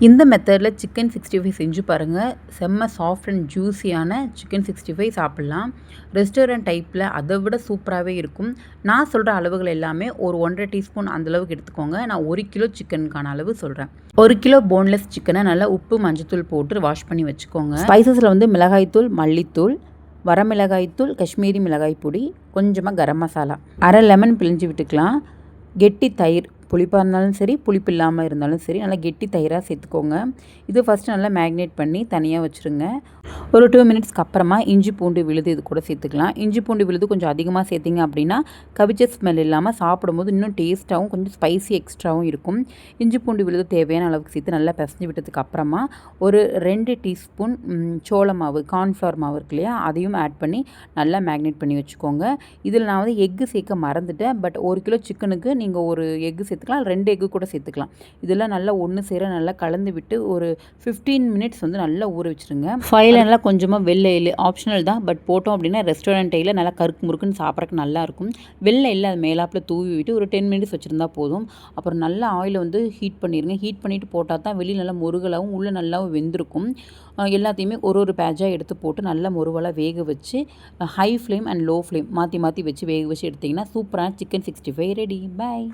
இந்த மெத்தடில் சிக்கன் 65 செஞ்சு பாருங்கள். செம்ம சாஃப்ட் அண்ட் ஜூஸியான சிக்கன் 65 சாப்பிட்லாம். ரெஸ்டாரண்ட் டைப்பில் அதை விட சூப்பராகவே இருக்கும். நான் சொல்கிற அளவுகள் எல்லாமே ஒரு 1.5 டீஸ்பூன் அந்தளவுக்கு எடுத்துக்கோங்க. நான் 1 கிலோ சிக்கனுக்கான அளவு சொல்கிறேன். 1 கிலோ போன்லெஸ் சிக்கனை நல்லா உப்பு மஞ்சத்தூள் போட்டு வாஷ் பண்ணி வச்சுக்கோங்க. ஸ்பைசஸில் வந்து மிளகாய்த்தூள், மல்லித்தூள், வரமிளகாய்த்தூள், காஷ்மீரி மிளகாய் பொடி, கொஞ்சமாக கரம் மசாலா, அரை லெமன் பிழிஞ்சு விட்டுக்கலாம். கெட்டி தயிர், புளிப்பாக இருந்தாலும் சரி, புளிப்பு இல்லாமல் இருந்தாலும் சரி, நல்லா கெட்டி தயிராக சேர்த்துக்கோங்க. இது ஃபஸ்ட்டு நல்லா மேக்னேட் பண்ணி தனியாக வச்சுருங்க. ஒரு 2 மினிட்ஸ்க்கு அப்புறமா இஞ்சி பூண்டு விழுது இது கூட சேர்த்துக்கலாம். இஞ்சி பூண்டு விழுது கொஞ்சம் அதிகமாக சேர்த்திங்க அப்படின்னா கவிச்ச ஸ்மெல் இல்லாமல் சாப்பிடும்போது இன்னும் டேஸ்ட்டாகவும் கொஞ்சம் ஸ்பைசி எக்ஸ்ட்ராவும் இருக்கும். இஞ்சி பூண்டு விழுது தேவையான அளவுக்கு சேர்த்து நல்லா பிசைஞ்சு விட்டதுக்கு அப்புறமா ஒரு 2 டீஸ்பூன் சோள மாவு, கார்ன்ஃப்ளவர் மாவு இருக்கு இல்லையா, அதையும் ஆட் பண்ணி நல்லா மேக்னேட் பண்ணி வச்சுக்கோங்க. இதில் நான் வந்து எக்கு சேர்க்க மறந்துட்டேன். பட் 1 கிலோ சிக்கனுக்கு நீங்கள் ஒரு எக்கு சேர்த்துக்கலாம், 2 எக்கு கூட சேர்த்துக்கலாம். இதெல்லாம் நல்லா ஒன்று சேர நல்லா கலந்து விட்டு ஒரு 15 மினிட்ஸ் வந்து நல்லா ஊற வச்சுருங்க. ஃபைல் நல்லா கொஞ்சமாக வெள்ளை எள்ளு ஆப்ஷனல் தான், பட் போட்டோம் அப்படின்னா ரெஸ்டாரண்ட் டைலில் நல்லா கருக்கு முறுக்குன்னு சாப்பிட்றதுக்கு நல்லாயிருக்கும். வெள்ளை எள்ளு அது மேலாப்பில் தூவி விட்டு ஒரு 10 மினிட்ஸ் வச்சுருந்தா போதும். அப்புறம் நல்லா ஆயிலை வந்து ஹீட் பண்ணிடுங்க. ஹீட் பண்ணிவிட்டு போட்டால் தான் வெளியில் நல்லா முருகலாகவும் உள்ளே நல்லாவும் வெந்திருக்கும். எல்லாத்தையுமே ஒரு பேட்சாக எடுத்து போட்டு நல்லா முருவலாக வேக வச்சு high flame and low flame மாற்றி மாற்றி வச்சு வேக வச்சு எடுத்திங்கன்னா சூப்பரான சிக்கன் 65 ரெடி. பாய்.